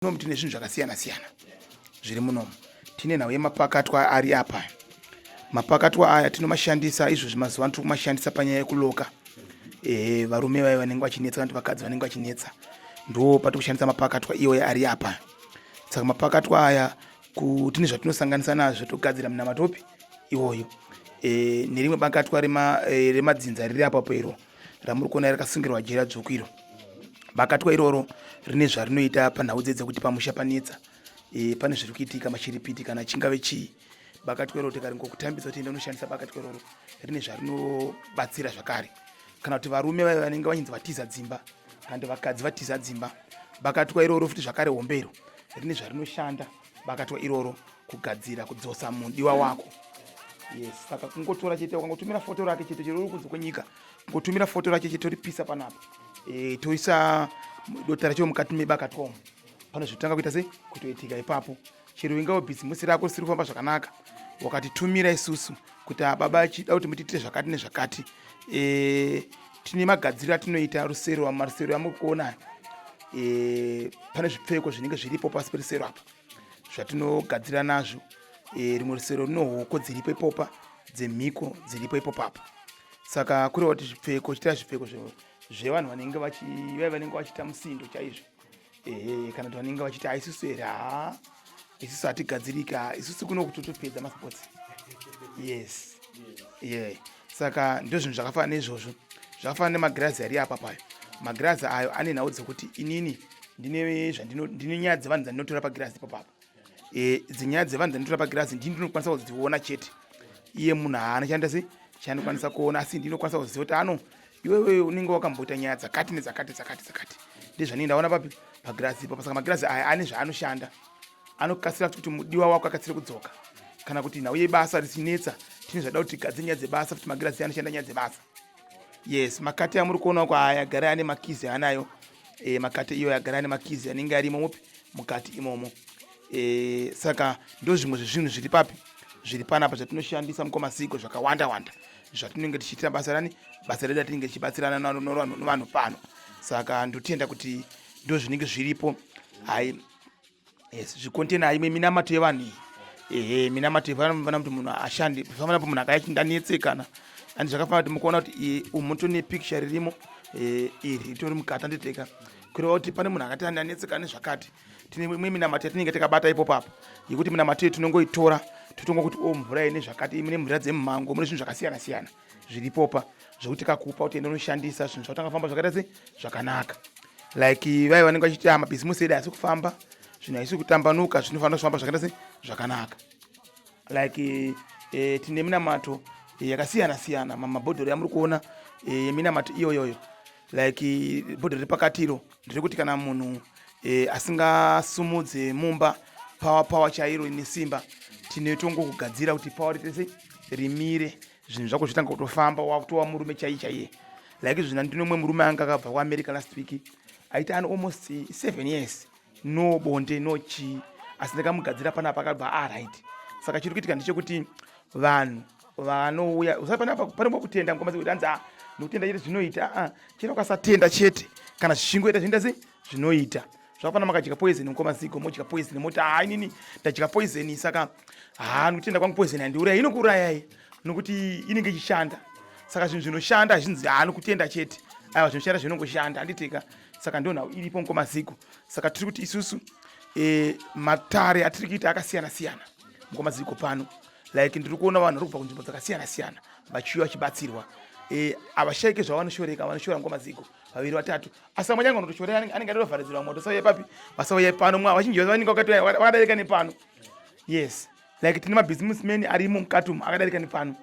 Munomu tine zvinhu zvakasiyana siyana zviri munomu. Tine nhau yemapakatwa ari apa. Mapakatwa aya tinomashandisa izvozvi mazuva ano tinomashandisa panyaya yekuloka. Varume vaya vanenge vachinetsa kana kuti vakadzi vanenge vachinetsa ndo patikushandisa mapakatwa iwoya ari apa. Saka mapakatwa aya tine zvatinosanganisa nazvo togadzira munamatopi iwoyo. Nerimwe bakatwa remadzinza riri apa pero ramuri kuona rakasungirwa jira dzvuku iro. Bakatwa iroro rine zvarinoita panhau dzekuti pamusha panetsa. Pane zviri kuitika machiripiti kana chingave chii. Bakatwa iroro tikaringokutambisa kuti enda unoshandisa bakatwa iroro rine zvarinobatsira zvakare. Kana kuti varume vaya vanenge vachinzi vatiza dzimba kana kuti vakadzi vatiza dzimba, bakatwa iroro futi zvakare hombero rine zvarinoshanda bakatwa iroro kugadzira kudzosa mudiwa wako. Yes, saka kungotora chete ukangotumira foto rake chete chero uri kunze kwenyika, kungotumira foto rake chete ripisa panapa. Toisa dota racho mukati mebakatwa umu. Pane zvitanga kuita sei kutoitika ipapo. Chero ingawo bhizimusi rako risiri kufamba zvakanaka, wakatitumira isusu kuti baba achida kuti mutiitire zvakati nezvakati. Tine magadziro atinoita rusero, marusero amuri kuona. Pane zvipfeko zvinenge zviripo pasi perusero apa zvatinogadzira nazvo. Rimwe rusero rino hoko dziripo ipopa dzemhiko dziripo ipopapo. Saka kureva kuti zvipfeko chita zvipfeko zvevanhu vanenge vachita musindo chaizvo. Kana kuti vanenge vachita isusu here isusu hatigadzirika isusu kuno kutotopedza masipotsi. Yes. Saka ndo zvinhu zvakafanana neizvozvo. Zvakafanana nemagirazi ari apa payo. Magirazi ayo ane nhau dzekuti inini ndine nyaya dzevanhu dzandinotora pagirazi ipapo. Dzinyaya dzevanhu dzandinotora pagirazi ndinokwanisa kudziona chete. Iye munhu haana chandokwanisa kuona, asi ndinokwanisa kuziva kuti iwewe unenge wakamboita nyaya dzakati nedzakati dzakati dzakati. Ndizvanini ndaona pagirazi ipapo. Saka magirazi aya ane zvaanoshanda. Anokasira kuti mudiwa wako akatsire kudzoka. Kana kuti nhau yebasa richinetsa tine zvada kuti tigadzire nyaya dzebasa futi magirazi anoshanda nyaya dzebasa. Yes, makati amuri kuona kwa aya agara ane makizi anayo. Makati iyo agara ane makizi anenge arimo mukati imomo. Saka ndo zvimwe zvezvinhu zviri papi zviri panapa zvatinoshandisa mukomaziko zvakawanda wanda zvatinenge tichiitira basa redu ratinenge tichibatsirana novanhu pano. Saka ndotenda kuti ndo zvinenge zviripo. Yes, zvikontena haimwe minamato yevanhu iyi. Minamato yevanhu kuti munhu ashande pafana po munhu akachindanetsekana. Andi zvakafanira kuti mukuona kuti umuto nepicture ririmo iri ritori mukati nditeka. Kureva kuti pane munhu akati andanetsekana zvakati. Tine imwe minamato yatinenge takabata ipopapo yekuti minamato yedu tinongoitora totonga kuti mvura ine zvakati mune mvura dzemumhango mune zvinhu zvakasiyana siyana zviripopa zvokuti kakupa kuti enda unoshandisa zvinhu zvautanga kufamba zvakaita sei zvakanaka. Like vai vanenge vachiti mabhizimusi edu haisi kufamba, zvinhu haisi kutambanuka, zvinofanira kufamba zvakaita sei zvakanaka. Like tine minamato yakasiyana siyana mabhodhoro amuri kuona yeminamato iyoyoyo. Like bhodhoro repakatiro ndiri kuti kana munhu asingasumudze mumba pawa chairo ine simba tinotongo kugadzira kuti pawa ritese rimire zvinhu zvako zvitanga kutofamba watova murume chaiye. Like zvina ndino mumwe murume anga akabva kuAmerica last week aita almost 7 years no bonde no chi asi ndakamugadzira panapa akabva right. Saka chiri kuitika ndechekuti vanhu vanouya usapanapa pane kutenda mukomasi kuti anza nokutenda chete zvinoita chero kasatenda chete kana zvichingoita zvinoita sei zvinoita. Zvakafanana makadya poison mukomaziko modya poison moti inini ndadya poison saka nokutenda kwangu poison handiuraya inokuurayai nokuti inenge ichishanda. Saka zvinhu zvinoshanda hazvinzi nokutenda chete zvinoshanda zvinongoshanda handiteka. Saka ndo nhau iripo mukomaziko. Saka tiri kuti isusu matare atiri kuita akasiyana siyana mukomaziko pano. Like ndiri kuona vanhu vari kubva kunzvimbo dzakasiyana siyana vachiuya vachibatsirwa. Havashaike zvavanoshoreka vanoshora mukomaziko vaviri vatatu asi amwe nyanga notoshoreka anenge atovharidzirwa moto sauye papi vasauye pano mwa vachinji vanenge vakadarika nepano. Yes, like tine mabhizimusimeni arimo mukati umu akadarika nepano.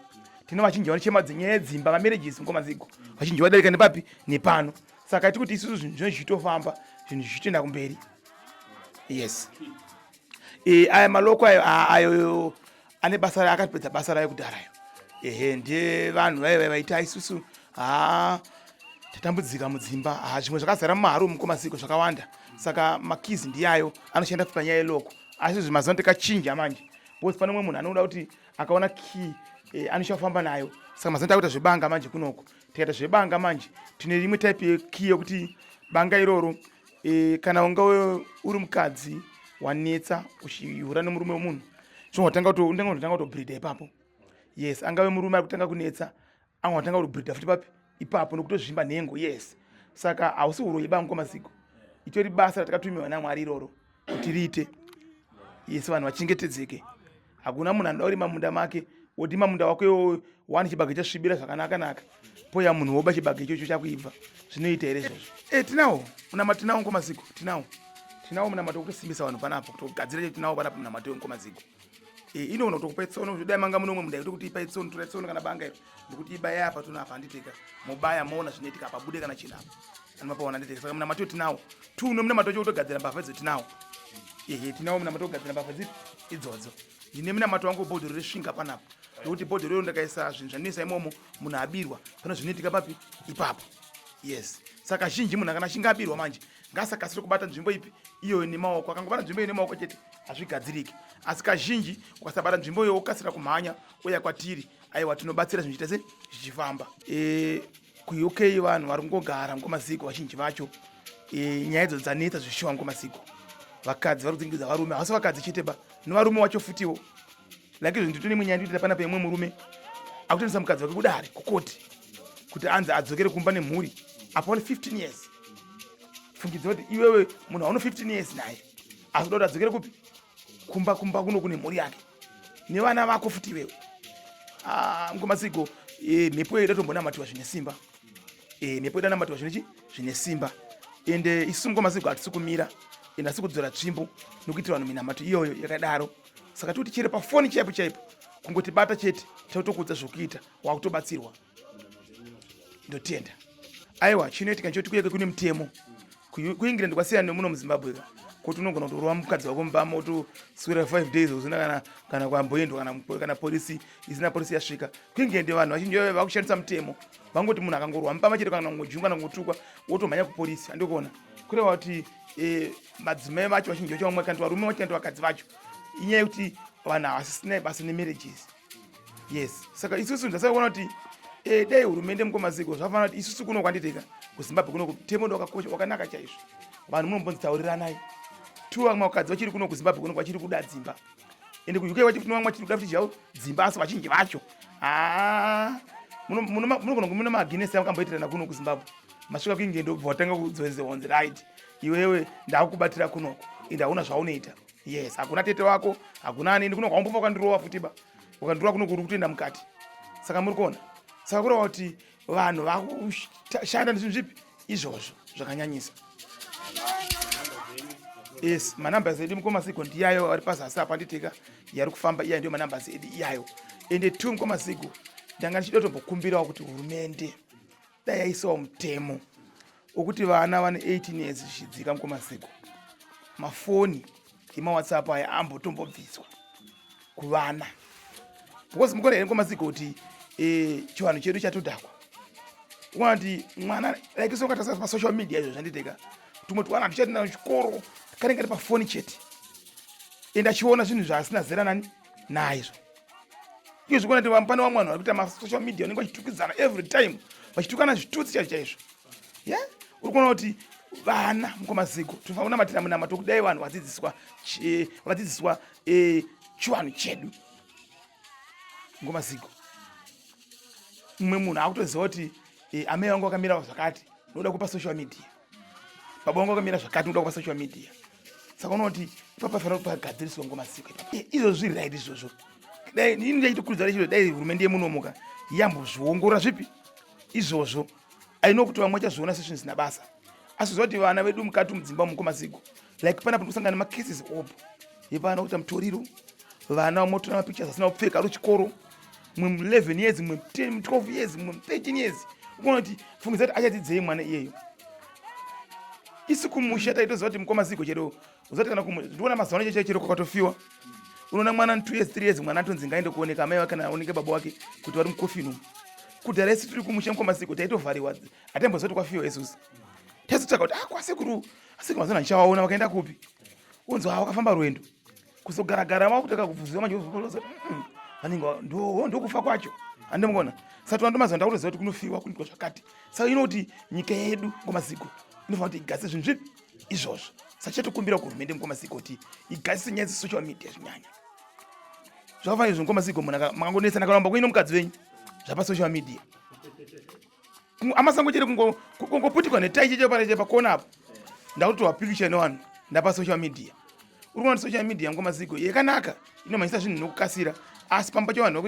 Tine vachinji vanochema nyaya yedzimba mamarriages mukomaziko vachinji vadarika nepapi nepano. Saka tiri kuti isusu zvinhu zvino zvichitofamba zvinhu zvichitoenda kumberi. Yes, aya maloko ayo ane basa akapedza basa rayo kudharayo. Ndiye vanhu vaiva vaita isusu tatambudzika mudzimba zvimwe zvakazara mumaharu mukomaziko zvakawanda. Saka makizi ndiyayo anoshanda panyaya yeloko asi zvimazuva tikachinja manje because pane mumwe munhu anoda kuti akaona key anoshafamba nayo. Saka mazuva takuita zvebanga manje kunoko tikaita zvebanga manje tine rimwe type yekey yokuti banga iroro kana ungawe uri mukadzi wanetsa uchihura nemurume wemunhu unotanga kutobhridha ipapo. Yes, angave murume ari kutanga kunetsa angatanga kutobhridha futi papi ipapo nokutozvimba nhengo. Yes, saka hausi uroi bangu kwamaziko, itori basa ratakatumiwa naMwari iroro kuti riite. Yes, vanhu vachengetedzeke. Hakuna munhu anoda kurima munda make woti mamunda wako iwowo wani chibage chasvibira zvakanaka poya munhu woba chibage ichocho chakuibva. Zvinoita here izvozvo? Tinawo munamato, tinawo nkomaziko, tinawo munamato wokutosimbisa vanhu panapo, kutogadzira tinawo panapo munamato wenkomaziko. Inoona kuti kupa tsono zvidai manga munomwe munda kuti ipa tsono, tora tsono kana banga iro ndikuti ibaya apa tonapa handiteka mobaya moona zvinoitika pabude kana chinapa anomapaona handiteka. Saka munamato tinawo tuno munamato chokutogadzira mbavha idzo tinawo. Tinawo munamato wokugadzira mbavha dzipi idzodzo. Ndine munamato wangu bhodhoro resvinga panapo nokuti bhodhoro iro ndakaisa zvinhu zvandinoisa imomo munhu abirwa pane zvinoitika papi ipapo. Yes, saka zhinji munhu kana achinge abirwa manje ngasakasire kubata nzvimbo ipi iyo nemaoko. Akangobata nzvimbo iyo nemaoko chete hazvigadziriki, asi kazhinji ukasabata nzvimbo iyo wokasira kumhanya uya kwatiri, aiwa tinobatsira zvinhu zviita zvichifamba. kuUK vanhu vari kungogara nkomaziko vazhinji vacho nyaya idzo dzanetsa zvishuwa nkomaziko. Vakadzi vari kudzingidza varume, havasi vakadzi chete ba nevarume wacho futiwo. Like izvo nditone mwenyaya ndikuita pana pemwe murume akutendesa mukadzi wake kudare kukoti kuti anzi adzokere kumba nemhuri apo ane 15 years. Fungidza kuti iwewe munhu auno 15 years naye asi uda kuti adzokere kupi kumba kuno kune mhuri yake nevana vako futi iwewe. Nkomaziko mhepo yedu tombonamatiwa zvine simba. Mhepo yedu namatiwa zvine simba. Ende isusu nkomaziko hatisi kumira ende asi kudzora tsvimbo nokuitira vanhu minamato iyoyo yakadaro. Saka toti chere pafoni chaipo kungotibata chete tautokudza zvokuita wakutobatsirwa. Ndotenda. Aiwa chinoitika nchoti kuyeke kune mutemo kuIngland kwasiyana nemuno muZimbabwe kuti unogona kutorova mukadzi wako mubama wotoswera 5 days usina kana kwamboendwa kana polisi isina polisi yasvika. KuIngland vanhu vazhinji vakushandisa mutemo vangoti munhu akangorwa mubama chete kana ngojungwa kana ngotukwa wotomhanya kupolisi. Andikuona kureva kuti madzimai vacho vazhinji vacho vamwe kandi varume vacho kandi vakadzi vacho inyaya yekuti vanhu havasisina basa nemarriages. Yes, saka isusu ndasakuona kuti dai hurumende mukomaziko zvafanira kuti isusu kuno kwanditeka kuZimbabwe kuno mutemo wakakosha wakanaka chaizvo. Vanhu munombonzitauriranai tu vamwe vakadzi vachiri kuno kuZimbabwe kuno kwachiri kuda dzimba ende kuUK vachiri vamwe vachiri kuda futi zvavo dzimba asi vazhinji vacho munogona kumuna maGuinness akamboitirana kuno kuZimbabwe masvika kuIngland obva watanga kudzorese on the right iwewe ndakukubatira kunoko ende hauna zvaunoita. Yes, hakuna tete wako hakuna aneni kuno kwambofa ukandirova futiba ukandirova kuno kuri kutoenda mukati. Saka muri kuona saka kureva kuti vanhu vakushanda nezvinhu zvipi izvozvo zvakanyanyisa. Yes, manambers edu mukomaziko ndiyayo ari pazasi apa nditeka yari kufamba iya ndiyo manambers edu iyayo. Ende tu mukomaziko ndanga ndichida kutombokumbirawo kuti hurumende dai yaisawo mutemo wokuti vana vane 18 years zvichidzika mukomaziko mafoni emaWhatsApp aya ambotombobviswa kuvana. Because mukona here mukomaziko kuti chivanhu chedu chatodhakwa. Ukaona kuti mwana like sokatasa pasocial media izvo zvanditeka tumoti wana tichaenda kuchikoro kanenge ari pafoni chete ende achiona zvinhu zvaasina zera nani naizvo. Iyo zvikuona kuti pane vamwe vanhu vari kuita masocial media vanenge vachitukidzana every time vachitukana zvitutsi chaizvo. Uri kuona kuti vana mukomaziko tofanira kunamatira munamato kudai vanhu vadzidziswa chivanhu chedu mukomaziko. Mumwe munhu akutoziva kuti amai vangu vakamira zvakati noda kupa social media, baba vangu vakamira zvakati noda kupa social media. Saka unoona kuti pafanira pagadziriswa nkomaziko. Izvo zviri right izvozvo. Dai ini ndaitokurudzira izvo dai hurumende yemunomuka yambozviongorora zvipi izvozvo. Aino kuti vamwe vachazviona sezvinhu zvisina basa. Asi zvoti vana vedu mukati mudzimba mukomaziko like pana panosangana macases opo yevana kuita mutoriro, vana vamotora mapictures asina kupfeka ari kuchikoro, mumwe 11 years, mumwe 10, 12 years, mumwe 13 years. Unoona kuti fungidzai kuti achadzidzei mwana iyeyo. Isi kumusha taitoziva kuti mukomaziko chero uzati kana ndiona mazuva ano chero kwakatofiwa. Unoona mwana 2 years 3 years mwana atonzi ngaende kuoneka amai vake kana aoneke baba wake kuti vari mukofini umu. Kudhara isi tiri kumusha mukomaziko taitovhariwa ataimbozoti kwafiwa isusu. Tazotsvaka kuti kwasekuru asekuru mazana ndichavaona vakaenda kupi. Unzwa wakafamba rwendo kuzogaragara vakutaka kubvunzwa manje vanenge ndokufa kwacho andimugona. Saka twandomazuva ndakutoziva kuti kunofiwa kunoitwa zvakati. Saka inoti nyika yedu mukomaziko inofanira kuti igadzire zvinhu zvipi izvozvo sachatokumbira kuhurumende mukomaziko kuti igadzise nyaya dzesocial media zvinyanya zvakafanira izvo mukomaziko munhu makangonesana karamba kuine mukadzi venyu zvapasocial media amasango chete kungoputikwa netai cheche paneche pakona apo ndakuti wapikisha nevanhu ndapasocial media uri kuona social media mukomaziko yakanaka inomhanyisa zvinhu nokukasira asi pamba pacho vanhu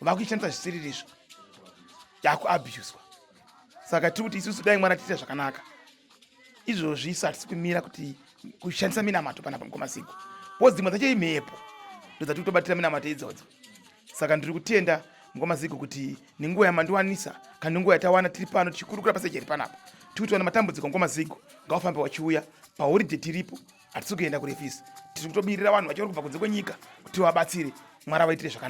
vakuishandisa zvisiririzvo yakuabuswa saka tiri kuti isusu dai mwana tiita zvakanaka izvozvi isu hatisi kumira kuti kushandisa minamato panapa mukomaziko bcause dzimwe dzacho imhepo ndo dzatiri kutobatira minamato idzodzo saka ndiri kutenda mukomaziko kuti nenguva yamandiwanisa kana nenguva yatawana tiri pano tichikurukura pasejeri panapa tiri kutiwana matambudziko mukomaziko ngaufambe wachiuya pahoride tiripo hatisi kuenda kurefisi tiri kutomirira vanhu vachiori kubva kunze kwenyika kuti vabatsire mwari vaitire zvakanaka.